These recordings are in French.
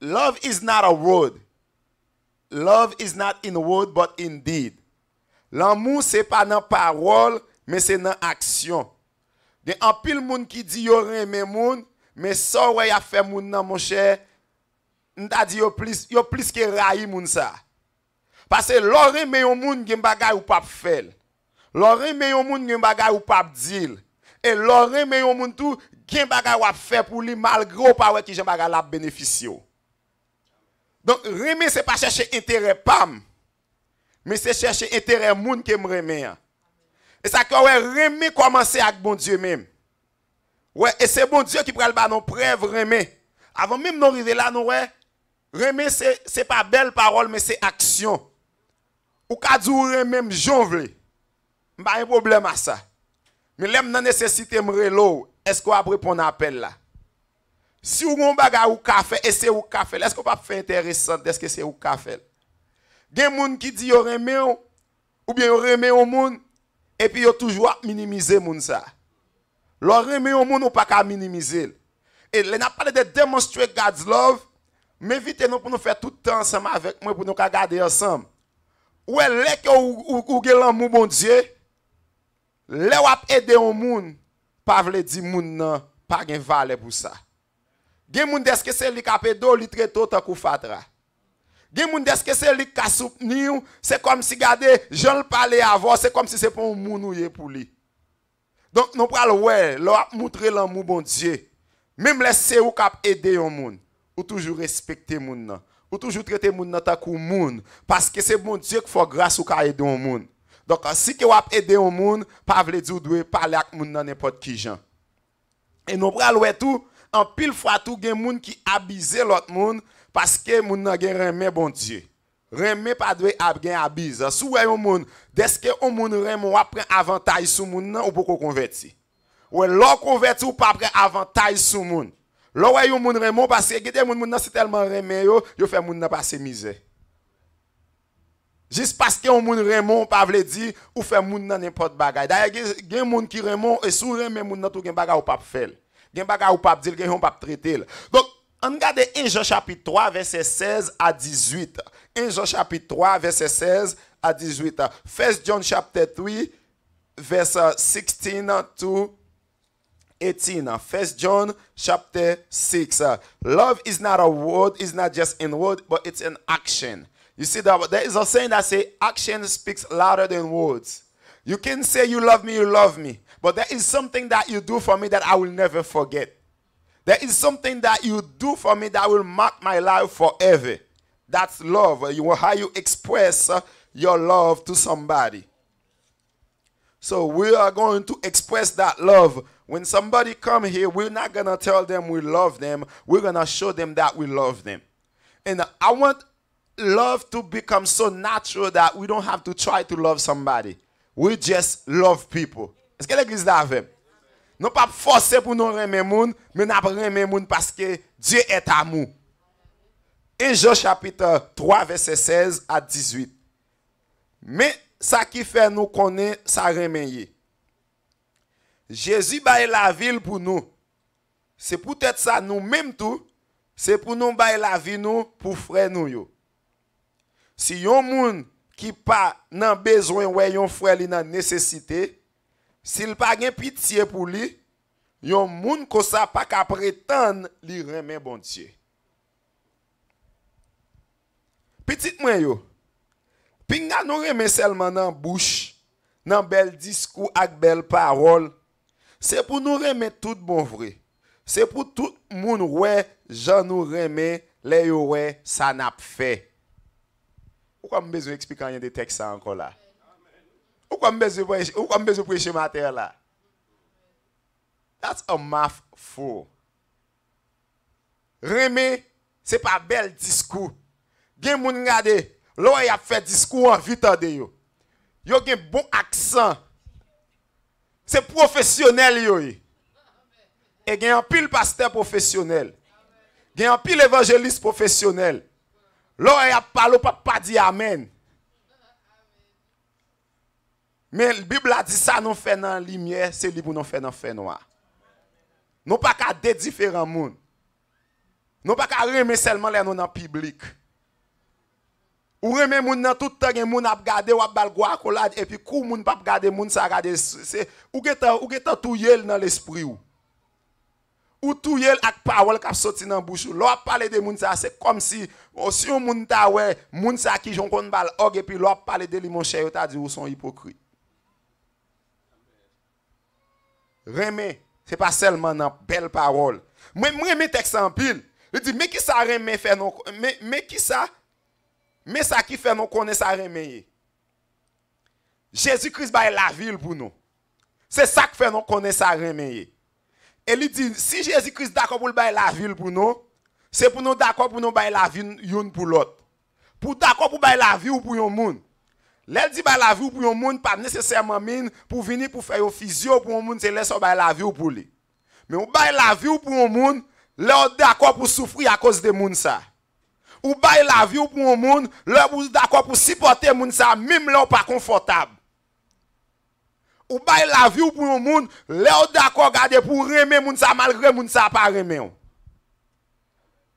love is not a word. Love is not in word, but in deed. L'amour, c'est pas dans parole, mais c'est dans action. Il y a un pile monde qui dit yo reme moun, mais ça ouais a fait moun nan mon cher, n'ta dit yo plus que raï moun ça. Parce que l'on reme yon moun gen bagay ou pas faire. L'on reme yon moun gen bagay ou pas dire. Et l'on reme yon moun tout gen bagay ou faire pour lui malgré ou pas ouais qui gen bagay la bénéficie. Donc reme c'est pas chercher intérêt pam, mais c'est chercher intérêt moun qui me reme. Et ça que ouais remet commencer avec bon Dieu même. Ouais, et c'est bon Dieu qui prend le ballon preuve remet. Avant même d'arriver là nous ouais, remet c'est pas belle parole mais c'est action. Ou ka di ou remet m'jonvle. Pas un problème à ça. Mais l'aime nan nécessité me relo, est-ce qu'on va répondre à appel là? Si ou gon bagay ou ka fait et c'est ou ka fait, est-ce qu'on pas faire intéressant est-ce que c'est ou ka fait? Gen moun qui dit yo remet ou bien yo remet au moun et puis yo toujours minimiser moun ça. Leur remet au moun ou pas qu'à minimiser. Et là n'a parlé de démontrer God's love, mais invitez nous pour nous faire tout le temps ensemble avec moi pour nous garder ensemble. Ou est que ou gen l'amour bon Dieu, le wap aider au moun, pas vle di moun nan pas gen valeur pour ça. Gen moun est-ce que c'est li ka pedo li traite tant kou fatra. Gen moun est-ce que c'est li ka soutenir, c'est comme si garder Jean le parler avant, c'est comme si c'est pour un moun ouye pour lui. Donc nous pral ouais, leur montrer l'amour bon Dieu. Même laisser ou cap aider un moun, ou toujours respecter moun nan, ou toujours traiter moun nan tant kou moun parce que c'est bon Dieu qui fait grâce ou ka aider un moun. Donc si que ou aider un moun, pas vle di ou doit parler avec moun nan n'importe qui gens. Et nous pral ouais tout en pile fois tout gen moun qui abuse l'autre moun parce que moun nan gen remet bon Dieu. Remet pas doit gen abuse. Sou yon moun, deske on moun remet ou prend avantage sou moun nan ou pour convertir. Ou l'on converti ou pas prend avantage sou moun. L'on yon moun remet parce que gete moun nan c'est tellement remet yo fait moun nan passer misère. Juste parce que on moun remet pas vle di ou fait moun nan n'importe bagay. D'ailleurs gen moun qui remet et sou remet moun nan tout gen bagay ou pas faire. Gen bagay ou pas dire gen on pas traiter. Donc on regarde 1 Jean chapitre 3 verset 16 à 18. 1 Jean chapitre 3 verset 16 à 18. 1 John chapter 3 verset 16 to 18. 1 John chapter 6. Love is not a word, it's not just in word, but it's in action. You see that there is a saying that say action speaks louder than words. You can say you love me, but there is something that you do for me that I will never forget. There is something that you do for me that will mark my life forever. That's love. How you express your love to somebody. So we are going to express that love. When somebody come here, we're not going to tell them we love them. We're going to show them that we love them. And I want love to become so natural that we don't have to try to love somebody. We just love people. Est-ce que l'église d'avem? Non pas forcer pour nous aimer moun, mais nous aimer moun parce que Dieu est amour. 1 Jean chapitre 3 verset 16 à 18. Mais ça qui fait nous connaître ça remeyer. Jésus baille la ville pour nous. C'est peut-être ça nous même tout, c'est pour nous baille la vie nous pour frère nous yo. Si yon moun qui pas nan besoin ouais yon frère li nan nécessité, s'il pas gen pitié pour lui, yon moun ko sa pas ka prétendre li remet bon Dieu. Petit mwen yo, pinga nou remet seulement nan bouche, nan bel discours ak belle parole. C'est pour nous remettre tout bon vrai. C'est pour tout moun ouais Jean nous remet les yo ouais ça n'a fait. Pourquoi me besoin expliquer rien de texte ça encore là? Pourquoi me besoin prêcher matin là? That's a mouthful. Remet c'est pas bel discours. Gen moun gade, l'on y a fait discours en vite de yo. Yo gen bon accent. C'est professionnel yo. Et gen un pile pasteur professionnel. Gen un pile évangéliste professionnel. L'on y a parlé pas dit amen. Mais la Bible a dit ça nous fait dans la lumière, c'est lui pour nous faire dans le fait noir. Nous pas qu'à des différents mondes. Nous pas qu'à remettre seulement les nous dans le public. Ou remet moun nan tout temps gen moun ap gade ou ap bal gwa accolade et puis kou moun pa gade moun sa gade c'est ou geta touyel dans l'esprit ou touyel ak parole k'ap sorti dans bouche ou. L'op parler de moun sa c'est comme si si on moun ta ouais moun sa ki jon kon bal og et puis l'op parler de li mon cher ou ta dit ou son hypocrite. Remet c'est pas seulement dans belle parole. Moi remet texte en pile. Il dit mais qui ça remet fait non mais qui ça. Mais ça qui fait nous connaître ça remet. Jésus-Christ baille la ville pour nous. C'est ça qui fait nous connaître ça remet. Et il dit si Jésus-Christ d'accord pour bailler la ville pour nous, c'est pour nous d'accord pour nous bailler la vie une pour l'autre. Pour d'accord pour bailler la vie ou pour un monde. L'elle dit bailler la vie ou pour un monde pas nécessairement mine pour venir pour faire physio pour un monde c'est laisser bailler la vie ou pour lui. Mais on bailler la vie ou pour un monde, l'autre d'accord pour souffrir à cause de monde ça. Ou bail la vie pour un monde, là vous d'accord pour supporter moun ça même là pas confortable. Ou bail la vie pour un monde, là d'accord garder pour remer moun ça malgré moun ça pas remer.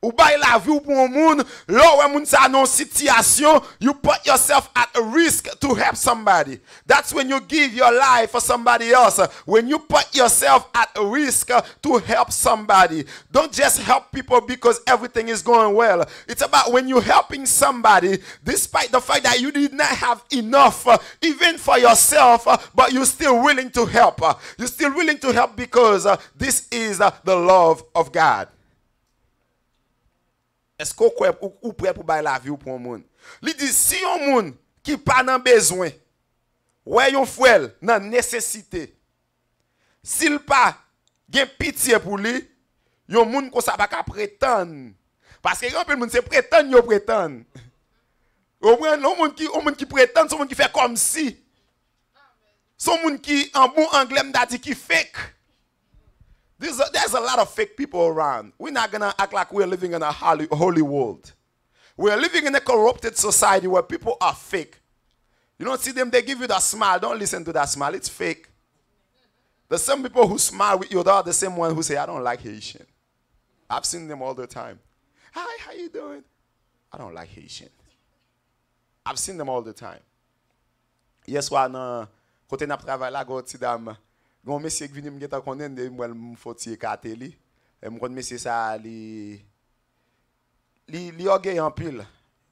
Ou bail la vie pour un monde, là où moun ça non situation, you put yourself at a risk to help somebody. That's when you give your life for somebody else. When you put yourself at a risk to help somebody. Don't just help people because everything is going well. It's about when you're helping somebody, despite the fact that you did not have enough, even for yourself, but you're still willing to help. You're still willing to help because this is the love of God. Est-ce qu'on ou prêt pour bailler la vie pour un monde? Il dit si un monde qui pas dans besoin, ouais yon frère dans nécessité. S'il pas gen pitié pour lui, yon monde ko ça pas ka prétendre. Parce que yon monde c'est prétendre yo prétendre. Au moins on monde qui prétend, son monde qui fait comme si. Son monde qui en bon anglais m'a dit qui fake. There's a lot of fake people around. We're not going to act like we're living in a holy world. We're living in a corrupted society where people are fake. You don't see them, they give you that smile. Don't listen to that smile. It's fake. There's some people who smile with you. They are the same one who say, I don't like Haitian. I've seen them all the time. Hi, how you doing? I don't like Haitian. I've seen them all the time. Yes, when côté n'a travail là, go dame. Gon monsieur qui vient me geta connaître de moi me faut-il cater li et me connait monsieur ça li orgueil en pile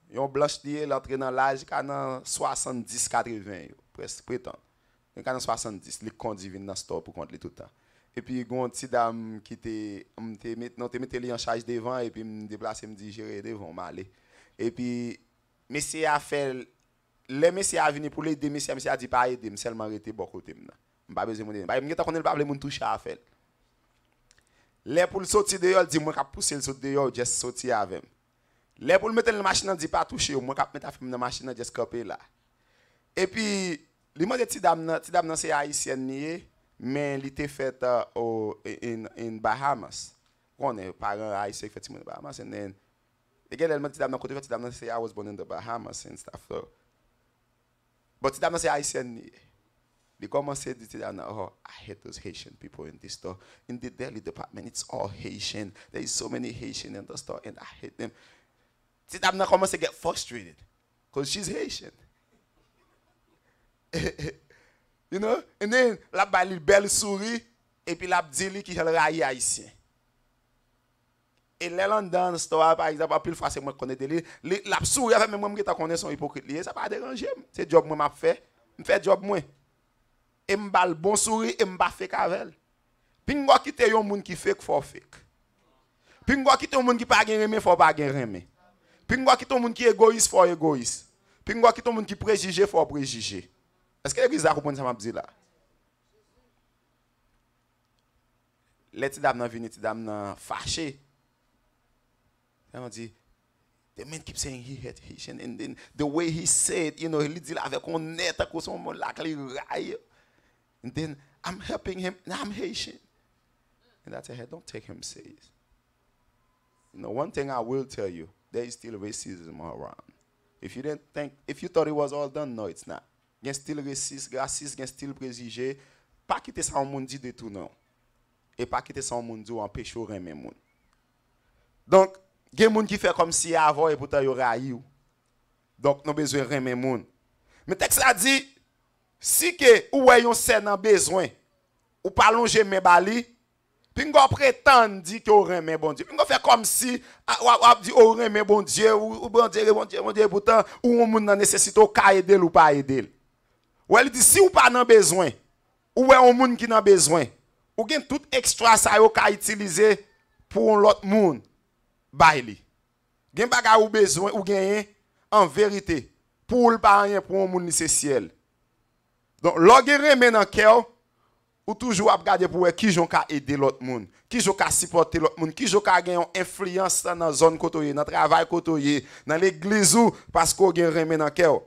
yon blanche lié l'entrée dans l'âge quand 70 80 presque prétend quand 70 li conduit vinn dans store pour compte li tout le temps et puis gon petit dame qui te mettre li en charge devant et puis me déplacer me dit gérer devant m'aller et puis monsieur a fait les monsieur a venu pour l'aider monsieur a dit pas aider seulement arrêter bon côté maintenant pas besoin de moi m'ta connait pas moun toucher à faire les pour sortir dehors dit moi cap pousser le sortir dehors juste sortir avec les pour mettre dans machine dit pas toucher moi cap mettre dans machine juste camper là et puis li mande ti dame nan c'est haïtienne nié mais il était fait in Bahamas on est parents haïtien effectivement Bahamas and then again elle mande ti dame nan côté ti dame say I was born in the Bahamas and stuff so but ti dame c'est haïtienne nié. They come and say, oh, I hate those Haitian people in this store. In the deli department, it's all Haitian. There is so many Haitian in the store, and I hate them. Tidamna come and get frustrated because she's Haitian. You know? And then, la bali belle souris, et puis la dit qui est raillé haïtien. Et les dans le store, par exemple, pile fois, c'est moi qui connais de la souris avec moi qui connais son hypocrite. Ça pas déranger. C'est job moi m'a fait. Je fais job moi. Et m'bal bon sourire et m'ba fake avec. Puis m'wa quitter yon moun qui fake for fake. Puis m'wa quitter yon moun qui pas gen remè for pas gen remè. Puis m'wa quitter yon moun qui égoïste for égoïste. Puis m'wa quitter yon moun qui préjugé for préjugé. Est-ce que l'église a compris ça m'a dit là? Les ti dame nan vini ti dame nan fâché. On dit the man keeps saying he hate Haitian and then the way he said, you know, il dit là avec honnête comme son mot là qu'il raille. And then I'm helping him, and I'm Haitian. And I tell her, don't take him serious. You know, one thing I will tell you, there is still racism around. If you thought it was all done, no, it's not. Il y a still raciste, il y a still préjugé. Pas quitter ça au monde dit de tout, non. Et pas quitter ça au monde dit empêcher au remet monde. Donc, il y a des gens qui font comme si avant et pourtant ils auraient haï. Donc, nous avons besoin de remettre les gens. Mais le texte a dit, si que ou ayons un besoin, ou pas longer mes bali, puis on prétend dire que on remet bon Dieu. Puis on fait comme si on dit on remet bon Dieu ou bon Dieu pourtant ou on monde nécessite au ka aider ou pas aider. Ou elle dit si ou pas dans besoin, ou est un monde qui dans besoin, ou gen tout extra ça yo ka utiliser pour l'autre monde. Baili. Gen bagay ou besoin ou gen en vérité pour le pas rien pour un monde ciel. Donc lorsque remet dans cœur ou toujours à regarder pour qui j'ont qu'à aider l'autre monde, qui j'ont qu'à supporter l'autre monde, qui j'ont qu'à gagner une influence dans la zone côté, dans le travail côté, dans l'église ou parce qu'on gagne remet dans cœur.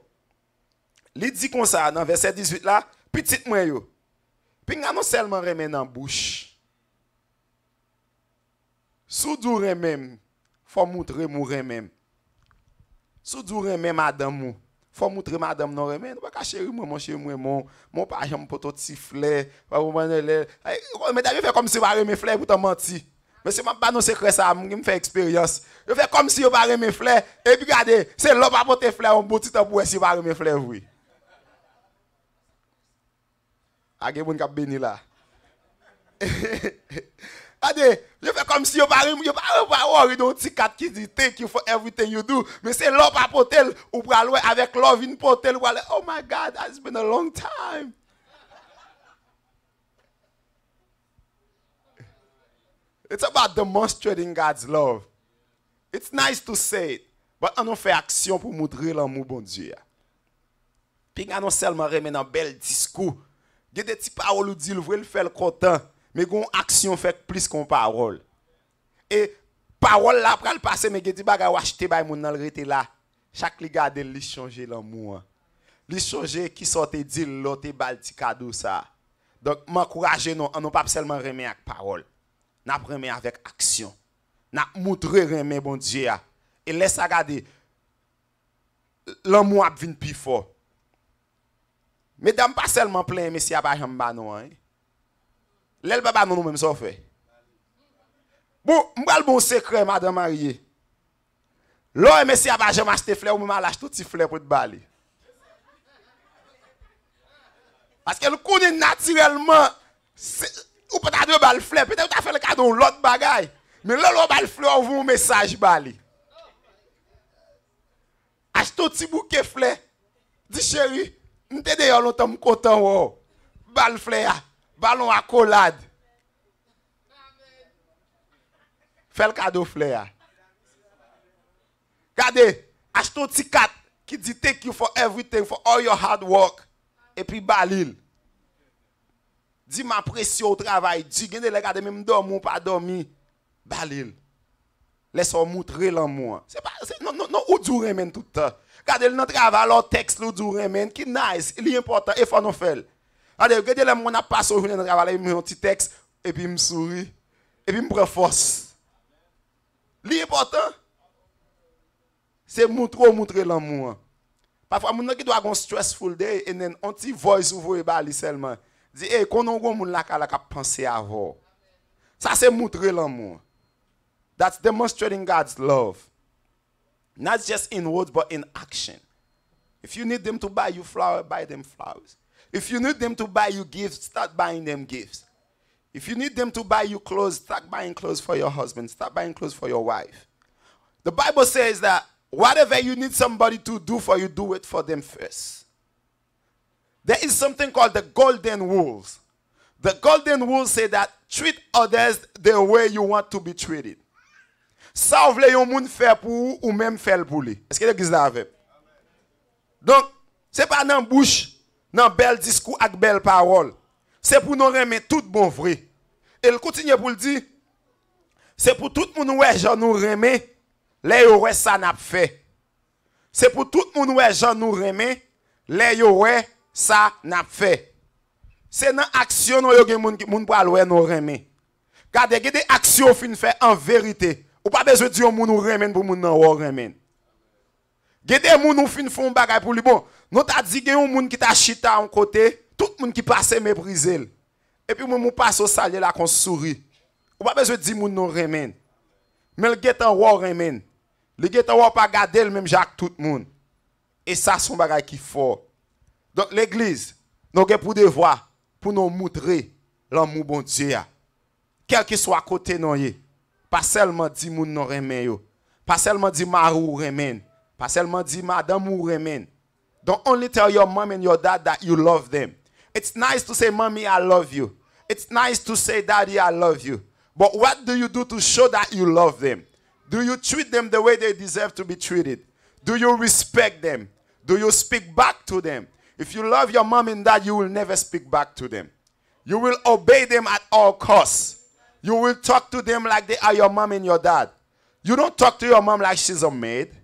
Il dit comme ça dans verset 18 là, petit moi yo. Puis non seulement remet dans bouche. Sous dou remet, faut montrer mon remet. Sous dou remet madame faut montrer madame non remet pas chéri moi mon chéri moi mon pas j'aime pour tout sifflet mais d'ailleurs fait comme si va remet fleur pour te mentir mais c'est pas non secret ça me fait expérience je fais comme si yo pas remet fleur et puis regardez c'est là pas porter fleur un beau petit temps pour si va remet fleur oui a gen moun k'ap béni là Regardez, je fais comme si je ne pas worry d'un petit cat qui dit thank you for everything you do. Mais c'est là par potel ou pour aller avec love in potel ou aller oh my God, it's been a long time. It's about demonstrating God's love. It's nice to say it, but on fait action pour montrer l'amour bon Dieu. Puis on seulement remet un bel discours. Il y a des petites paroles où dit le faire content. Mais gon action fait plus qu'on parole. Et parole là pral passer mais gedi bagay ou acheter bay moun nan rete là. Chaque li gade li changer l'amour. Li changer qui sorte dit l'autre bal ti cadeau ça. Donc m'encourager non, on pas seulement remet avec parole. N'a remet avec action. N'a montrer remet bon Dieu et laisse regarder l'amour a vinn plus fort. Mesdames pas seulement plein mais si a pas jambe non hein. L'elle papa nous même ça fait. Bon, m'bral bon secret madame mariée. Là monsieur a pas jamais acheté fleur ou mal acheté tout petit fleur pour te baler. Parce que le connaît naturellement ou peut-être deux balles fleur, peut-être tu as fait le cadeau l'autre bagaille. Mais là l'autre balle fleur vous un message balé. Achète tout petit bouquet fleur. Dis chérie, m'te d'ailleurs longtemps me content wow. Balle fleur. Ballon à collade. Fais le cadeau fleur. Regardez, achète un petit cat qui dit thank you for everything, for all your hard work. Et puis balil. Dis m'apprécie au travail. Dis, regardez, même dormir ou pas dormir. Balil. Laisse-moi montrer l'amour. C'est pas, non, ou du remen tout le temps. Regardez, notre travail, leur texte, ou du remen, qui nice, il est important, il faut nous faire. Regardez, là, on a passé au journée de travail, un petit texte, et puis me sourit, et puis me prend force. L'important, c'est montrer l'amour. Parfois, mon qui doit avoir un stressful day, et then, on petit voice ouvre et seulement. Dit, hey, qu'on a un monde là qui a pensé avant. Ça, c'est montrer l'amour. That's demonstrating God's love. Not just in words, but in action. If you need them to buy you flowers, buy them flowers. If you need them to buy you gifts, start buying them gifts. If you need them to buy you clothes, start buying clothes for your husband. Start buying clothes for your wife. The Bible says that whatever you need somebody to do for you, do it for them first. There is something called the golden rules. The golden rules say that treat others the way you want to be treated. Ça vous voulez yon moun faire pour ou même faire pour lui. Est-ce que l'église là avec? Donc, c'est pas dans bouche, dans bel discours avec belle parole. C'est pour nous remettre tout bon vrai. Et il continue pour le dire, c'est pour tout le monde ouais Jean nous remet, les ouais ça n'a fait. C'est pour tout le monde ouais Jean nous remet, les ouais ça n'a fait. C'est dans action nous yo gen moun pour aller nous remet. Regardez des actions fin fait en vérité. Ou pas besoin de dire moun nous remet pour moun nan ou remet. Gede moun nou fin font bagay pour lui bon. Nous t'a dit gen yon moun qui t'a chita en côté, tout moun qui passe mépriser. Et puis moun passe au salut là qu'on sourit. Ou pas besoin de dire moun nou remen. Mais le get en war remen. Le get en war pas garder le même Jacques tout le monde. Et ça son bagage qui fort. Donc l'église, nous avons pour devoir pour nous montrer l'amour bon Dieu. Quel que soit côté nous, pas seulement dit moun non remen yo, pas seulement dit marou remen, pas seulement dit madame ou remen. Don't only tell your mom and your dad that you love them. It's nice to say, mommy, I love you. It's nice to say, daddy, I love you. But what do you do to show that you love them? Do you treat them the way they deserve to be treated? Do you respect them? Do you speak back to them? If you love your mom and dad, you will never speak back to them. You will obey them at all costs. You will talk to them like they are your mom and your dad. You don't talk to your mom like she's a maid.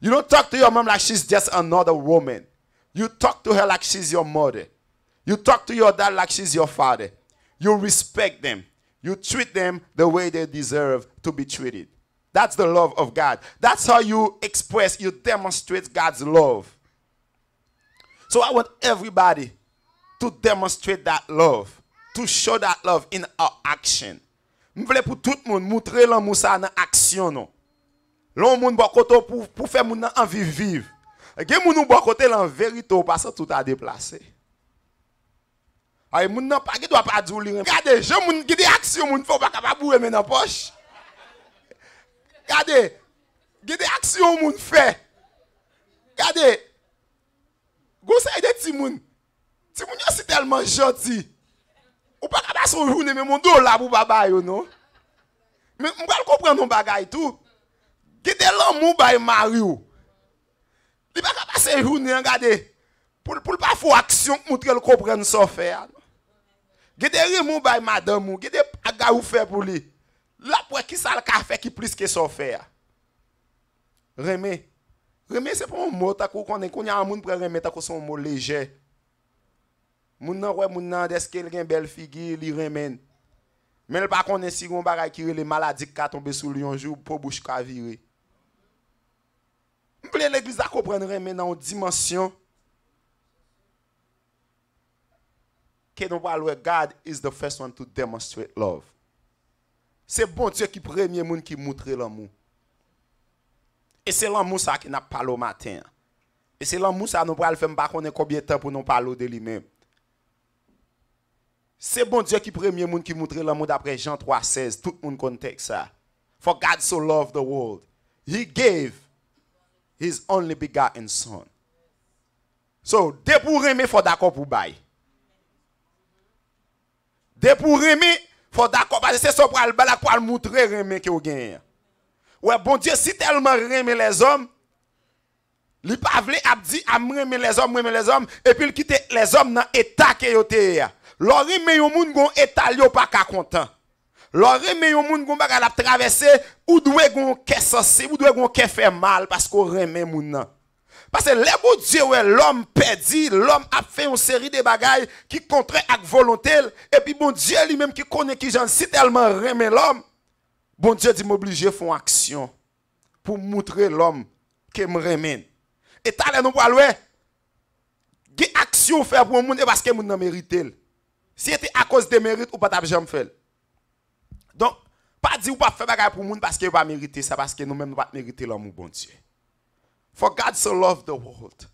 You don't talk to your mom like she's just another woman. You talk to her like she's your mother. You talk to your dad like she's your father. You respect them. You treat them the way they deserve to be treated. That's the love of God. That's how you express, you demonstrate God's love. So I want everybody to demonstrate that love, to show that love in our action. Je veux pour tout le monde montrer l'amour ça dans action non. L'on moun bon côté pour faire moun envie vivre. Gen moun bon côté en vérité parce que tout a déplacé. Ay moun nan pas qui doit pas dire li. Regardez, je moun qui des actions moun faut pas capable bourrer dans poche. Regardez, qui des actions moun fait. Regardez. Gosay de ti moun. Ti moun yo c'est tellement gentil. Ou pas capable son journée mais mon dos là pour baba yo non. Mais on va comprendre mon bagay tout. Gede l'amour bay Mario. Il pas capable passer journée regarder pour pas faire action montrer le comprendre ça faire. Gede remou bay madame ou gede aga ou faire pour lui. Là pour qui ça le café qui plus que ça faire. Remé c'est pas un mot ta ko connait qu'on y a un monde pour remettre ta son mot léger. Moun nan ouais moun nan est-ce qu'il gen belle figure li remène. Mais il pas connait si gon bagay qui les maladies qui tomber sous lui un jour pour bouche ka virer. M'ple l'église a comprendre remène dans une dimension que nous parlons God is the first one to demonstrate love. C'est bon Dieu qui premier monde qui montre l'amour. Et c'est l'amour ça qui n'a pas le matin. Et c'est l'amour ça nous pral faire pas connaître combien de temps pour nous parler de lui-même. C'est bon Dieu qui premier monde qui montre l'amour d'après Jean 3:16. Tout le monde connaît ça. For God so loved the world, He gave His only begotten Son. So, dès pour aimer, faut d'accord pour bailler. Dès pour aimer, faut d'accord parce que c'est ça pour le montrer aimer que vous gagnez. Ouais, bon Dieu, si tellement aimer les hommes, il pas vle a dit à aimer les hommes et puis il quitte les hommes dans état que yo te. Leur aimer yon moun gon état yo pas ka content. Leur aimer yon moun gon bagay la traverser ou doit gon kè sensé, ou doit gon kè fait mal parce qu'on aimer moun nan. Parce que les bon Dieu ouais l'homme perdu, l'homme a fait une série de bagailles qui contre avec volonté et puis bon Dieu lui-même qui connaît qui j'en si tellement aimer l'homme. Bon Dieu dit m'obliger font action pour montrer l'homme que me remène. Et t'as nous pour ouais. Qui action faire pour monde parce que moun nan mérite. Si c'était à cause de mérite ou pas t'a jamais fait. Donc pas dire ou pas faire bagarre pour monde parce que pas mériter ça parce que nous même pas mériter l'amour bon Dieu. For God so loved the world.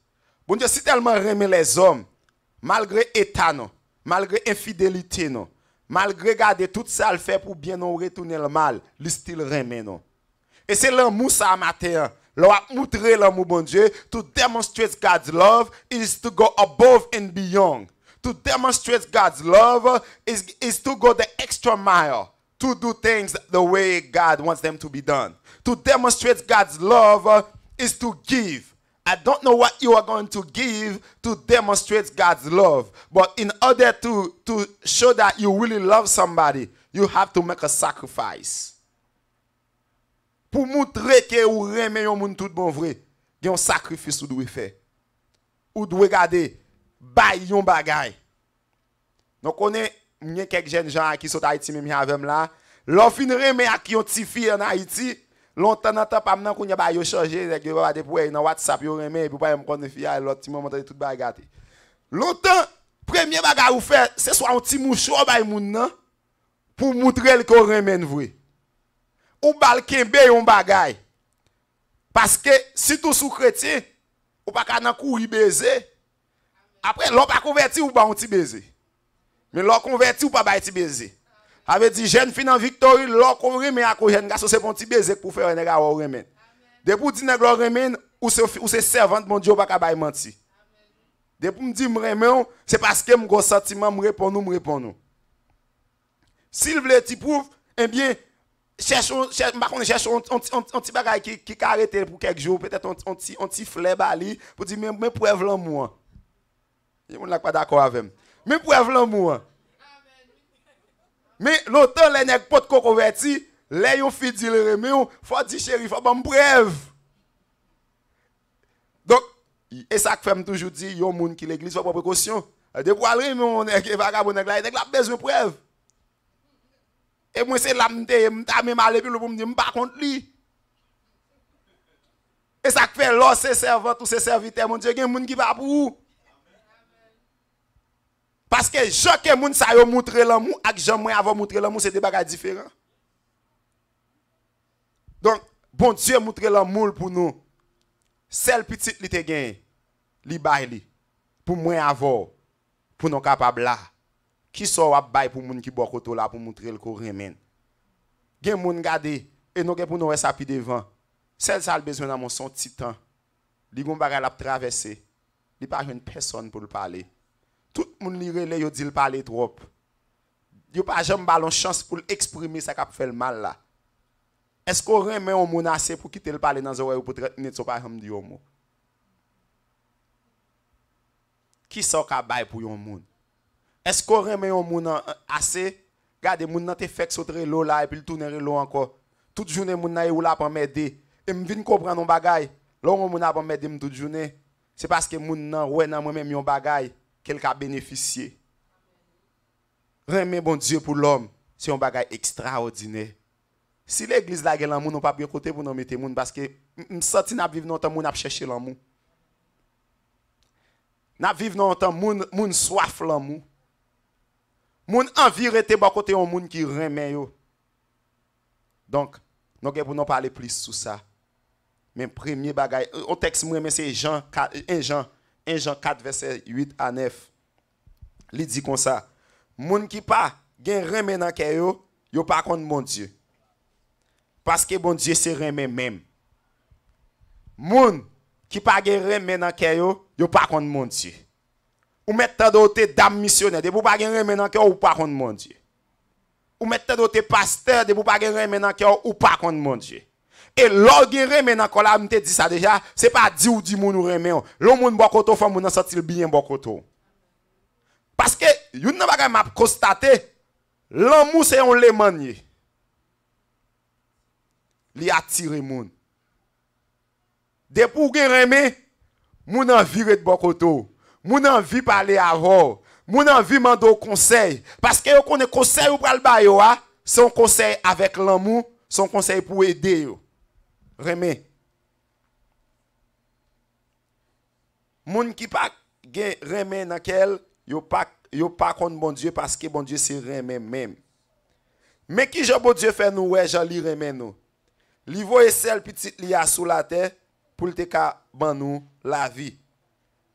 Bon Dieu si tellement aimer les hommes malgré état non, malgré infidélité non, malgré garder tout ça le fait pour bien nous retourner le mal, il still aimer non. Et c'est l'amour ça matin. Leur montrer l'amour bon Dieu to demonstrate God's love is to go above and beyond. To demonstrate God's love is to go the extra mile, to do things the way God wants them to be done. To demonstrate God's love is to give. I don't know what you are going to give to demonstrate God's love, but in order to show that you really love somebody, you have to make a sacrifice. Pour montrer que vous aimez un monde tout bon vrai, il y a un sacrifice que vous devez faire. Ou devez garder bay yon bagay. Donc on est quelques jeunes gens qui sont Haïti même avec là, leur fin remet à qui ont ti fille en Haïti, longtemps nan temps pas maintenant qu'on y a ba yo changer, que va de pour dans WhatsApp yo remet puis pas me connait fille l'autre petit moment tout bagay. Longtemps premier bagay ou faire, c'est soit un petit mouchoir bay moun nan pour montrer qu'on remet vrai. ou bal kembe yon bagay. Parce que si tout sous chrétien, ou pas qu'à courir baiser. Après, l'on pas converti ou pas un petit baiser. Mais l'on converti ou pas un petit baiser. Avait dit jeune fille en victoire, l'on converti mais à cause jeune garçon c'est un petit baiser pour faire un nèg ou remen. Depuis dit nèg l'on remen ou c'est servante mon Dieu pas ka bay menti. Depuis me dit me remen, c'est parce que mon sentiment me répond nous. S'il veut ti prouve, eh bien cherchons un petit bagage qui arrêté pour quelques jours, peut-être un petit fleur bali pour dire mais preuve l'amour. On n'est pas d'accord avec moi. Mais preuve l'amour. Mais l'autant les nèg pot converti, les yon fi di le remen, faut dire chéri, faut bon preuve. Donc et ça que fait toujours dire yon moun qui l'église faut prendre précaution. De pour aller mais on est vagabond nèg la besoin preuve. Et moi c'est là m'ta même aller pour me dire m'pas contre lui. Et ça que fait là c'est servant tous ces serviteurs mon Dieu, gen moun qui pas pour vous. Parce que chaque monde ça yo montrer l'amour ak Jean moi avant montrer l'amour c'est des bagages différents. Donc bon Dieu montrer l'amour pour nous. Celle petite li te gagne, li bay li pour moi avant pour nous capable là. Qui so wap bay pour moun qui bokoto là pour montrer le ko remen. Gen moun gade et nous gen pour nous ça pi devant. Celle ça a besoin dans mon son titan. Li gon bagay la traverser. Li pas une personne pour le parler. Tout le monde li relè yo dit le parler trop. Yo pas jamais ballon chance pour exprimer ça qu'a fait le mal là. Est-ce qu'on remet un moun assez pour quitter le parler dans oreille pour 30 minutes so pas jamais dire un mot. Qui so ka bay pour yon moun? Est-ce qu'on remet un moun assez? Regardez moun nan te fait sauter l'eau là et puis le tourner l'eau encore. Toute journée moun nan ou là pour m'aider et me vinn comprendre un bagay. Là moun nan pour m'aider toute journée. C'est parce que moun nan ouais nan moi même yon bagay quelqu'un a bénéficié. Remet bon Dieu pour l'homme, c'est un bagay extraordinaire. Si l'église la gen l'amour, non pas bien côté pour nous mettre moun parce que me senti n'a vivre longtemps moun a chercher l'amour. N'a vivre longtemps moun soif l'amour. Moun envie rete ba côté un moun qui remet yo. Donc, nous pour nous parler plus sur ça. Mais premier bagay, au texte moi c'est Jean 4 verset 8 à 9. Il dit comme ça. Moun qui pas gen remet dans cœur yo pas contre mon Dieu. Parce que bon Dieu c'est remet même. Moun qui pas gen remet dans cœur yo pas contre mon Dieu. Ou mettre d'autres dame missionnaire de pour pas gen remet dans cœur ou pas contre mon Dieu. Ou mettre d'autres pasteur de pour pas gen remet dans cœur ou pas contre mon Dieu. Et l'or gen remet dans cœur là me te dit ça déjà, c'est pas di ou di moun ou remet. L'on moun bokoto fè moun sentir bien bokoto. Parce que yon nan bagay m'a constaté l'amour c'est on le manier. Li attire moun. De pour gen remet moun envie de bokoto. Moun envie parler avant. Moun envie mando conseil parce que yo connaît conseil ou pral ba yo a, son conseil avec l'amour, son conseil pour aider yo. Remet. Moun qui pas gen remet dans quel yo pas contre bon Dieu parce que bon Dieu c'est remet même. Mais qui Jean bon Dieu fait nous ouais Jean li remet nous. Li voye celle petite li a sous la terre pour te ka ban nous la vie.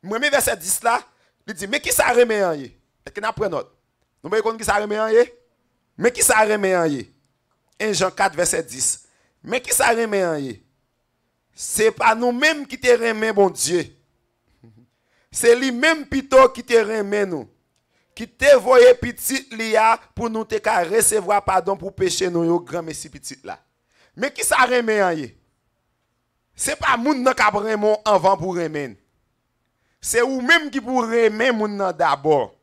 Moi mes verset 10 là, il dit mais qui ça remet en yé? Est-ce que n'a prend note? Nous voyez qui ça remet en yé? Mais qui ça remet en yé? 1 Jean 4 verset 10. Mais qui ça remet en yé? C'est pas nous-mêmes qui te remet bon Dieu. C'est lui-même plutôt qui te remet nous. Qui te voye petit lia pour nous te recevoir pardon pour péché nous yo grand messi petit là. Mais qui ça remet en yé? C'est pas moun nan ka remon avant pour remen. C'est ou même qui pour remen moun nan d'abord.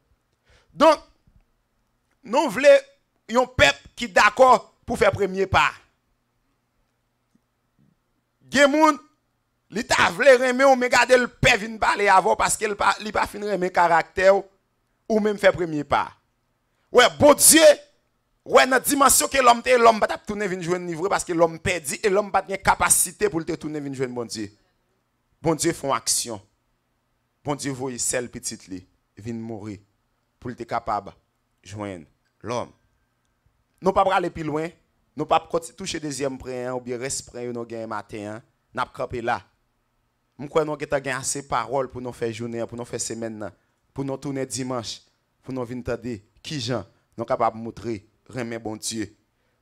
Donc nous voulons un peuple qui d'accord pour faire premier pas. Gen moun li ta vle remen ou me gade le peuple vinn parler avant parce qu'il pas fin remen caractère ou même faire premier pas. Ouais, bon Dieu, ouais dans dimension que l'homme pas tourner vinn joindre niveau parce que l'homme perdu et l'homme pas de capacité pour te tourner vinn joindre bon Dieu. Bon Dieu font action. Bon Dieu voye celle petite li vinn mourir pour être capable joindre l'homme. Non pas aller plus loin, Nous pas toucher deuxième prière ou bien reste prière nous gain matin, n'a campé là. Nous crois nous avons assez parole pour nous faire journée, pour nous faire semaine, pour nous tourner dimanche, pour nous venir tendre qui gens nous capable montrer remet bon Dieu.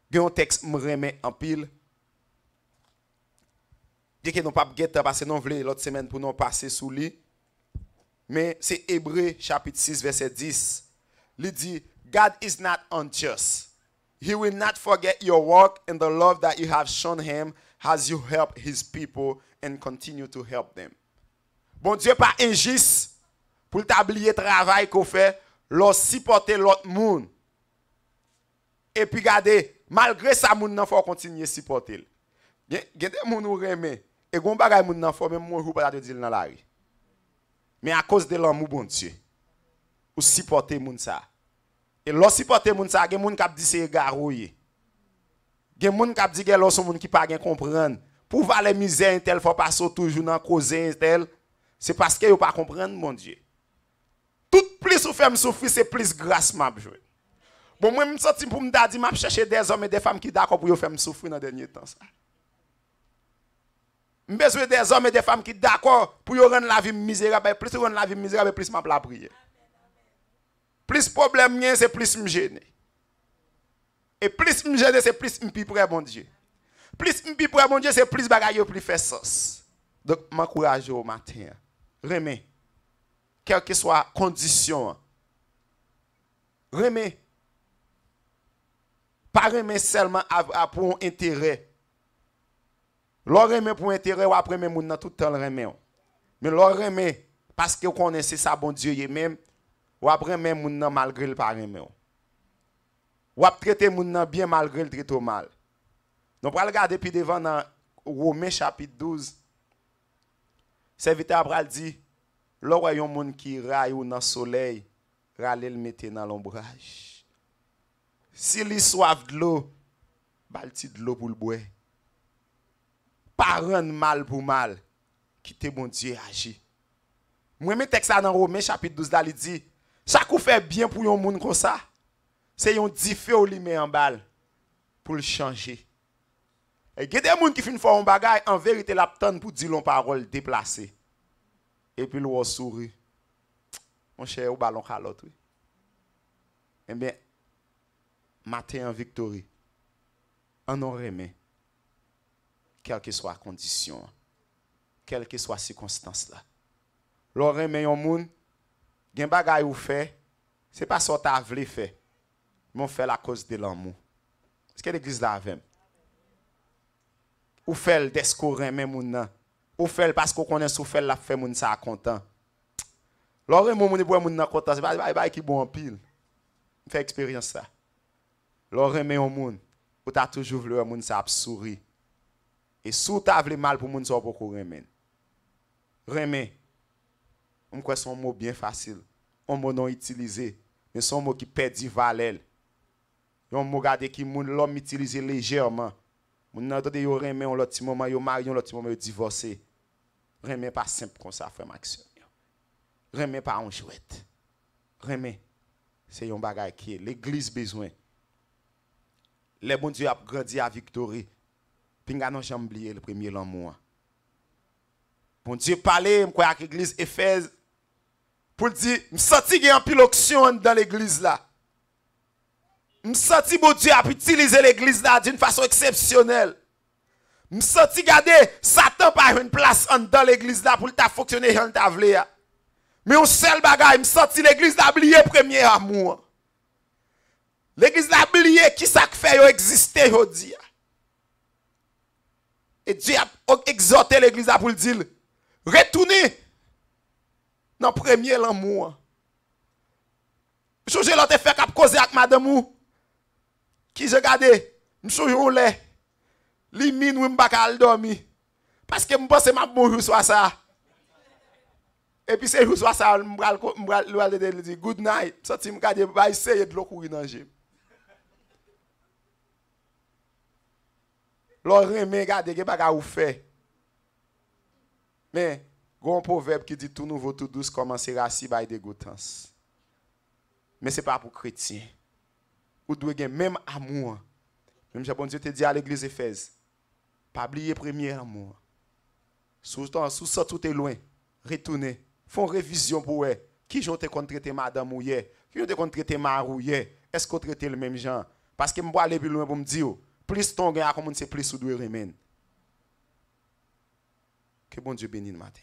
Gen un texte me remet en pile. Dès que nous pas guetter parce que nous voulons l'autre semaine pour nous passer sous lui. Mais c'est Hébreux chapitre 6 verset 10. Il dit God is not unjust. He will not forget your work and the love that you have shown him as you help his people and continue to help them. Bon Dieu pas injuste pour t'oublier travail qu'on fait, leur supporter l'autre monde. Et puis regardez, malgré ça moun nan faut continuer supporter. Gen des moun ou remet et gon bagay moun nan faut même moun ou pas te dire dans la rue. Mais à cause de l'amour bon Dieu, ou supporter moun ça. Et l'on supporter moun ça, gen moun k'ap di c'est garouille. Gen moun k'ap di gen l'on son moun qui pas gen comprendre. Pour valer misère tel faut pas toujours dans causer tel, c'est parce que yo pas comprendre mon Dieu. Tout plus ou fait me souffrir, c'est plus grâce m'a joué. Bon moi me senti pour me dire m'a chercher des hommes et des femmes qui d'accord pour yo faire me souffrir dans dernier temps ça. Me besoin des hommes et des femmes qui d'accord pour yo rendre la vie misérable, plus rendre la vie misérable, plus m'a la prière. Plus problème mien, c'est plus me gêner. Et plus me gêner, c'est plus me pi près bon Dieu. Plus me pi près bon Dieu, c'est plus bagaille yo plus fait sens. Donc m'encourage au matin. Remets. Quelle que soit condition. Remets. Pas remet seulement pour un intérêt. L'on remet pour intérêt ou après même moun tout le temps remet. Mais l'on remet parce que vous connaissez ça bon Dieu même ou après même moun malgré le pas remet. Ou après traiter moun bien malgré le traiter mal. Donc pour regarder puis devant dans Romains chapitre 12. Serviteur Abraham dit le royaume moun qui raille ou dans soleil, râler le mettre dans l'ombrage. Si li soif de l'eau, balti de l'eau pour le boire. Pas rendre mal pour mal. Quitter bon Dieu agir. Moi mes texte dans Romains chapitre 12 là il dit chaque ou fait bien pour un monde comme ça. C'est un diffé ou li met en balle pour le changer. Et il y a des gens qui font faire un bagage en vérité l'attendent pour dire une parole déplacée. Et puis le sourit. Mon cher au ballon calotte. Eh bien matin en victoire, en remet, quelle que soit la condition, quelle que soit la circonstance là. L'on remet un monde, gen bagay ou fait, c'est pas ça ta vle fait, mais on fait la cause de l'amour. Est-ce que l'église là avec? Ou fait d'esco remet moun nan, ou fait parce qu'on connaît sou fait la fait moun ça content. L'on remet moun pour moun nan content, c'est pas qui bon en pile. Fait expérience ça. L'on remet un monde, ou t'as toujours voulu un monde ça sourire. Et sous t'as voulu mal pour monde ça pour remet. Remet. On croit son mot bien facile. Un mot non utilisé, mais son mot qui perd du valeur. Un mot garder qui monde l'homme utilise légèrement. Moun nan tande yo remet un l'autre moment yo marié un l'autre moment yo divorcé. Remet pas simple comme ça frère Maxime. Remet pas en chouette. Remet c'est un bagage qui l'église besoin. Les bon Dieu a grandi à victoire. Puis nous n'avons jamais oublié le premier l'amour. Bon Dieu parlait, je crois à l'église Éphèse, pour dire, je sens qu'il y a un pile option dans l'église là. Je sens que bon Dieu a utilisé l'église là d'une façon exceptionnelle. Je sens que Satan pas une place dans l'église là pour ta fonctionner dans ta vie. Mais un seul bagage, je sens que l'église a oublié le premier amour. L'église a oublié qui ça fait exister aujourd'hui. Et Dieu a exhorté l'église pour dire retournez dans le premier l'amour. Je l'autre fait qu'à causer avec madame ou qui je regardé, je roule li mine ou m'baka dormir parce que m'pense m'a bonjour soit ça. Et puis c'est jour soit ça m'bral dire good night. Sorti m'gade va essayer de l'eau courir dans jeu. L'on remet garder que baga ou fait. Mais gon proverbe qui dit tout nouveau tout douce commencera si by dégoûtance. Mais c'est pas pour chrétien. Ou doit gen même amour Même si bon Dieu te dit à l'église Éphèse, pas oublier premier amour. Sous ça tout est loin, retournez, font révision pour eux. Qui j'ont traité madame ou hier? Qui j'ont traité marou hier? Est-ce qu'on traite le même genre? Parce que je vais aller plus loin pour me dire, plus ton gain à commencer, plus ou doit remettre. Que bon Dieu bénisse le matin.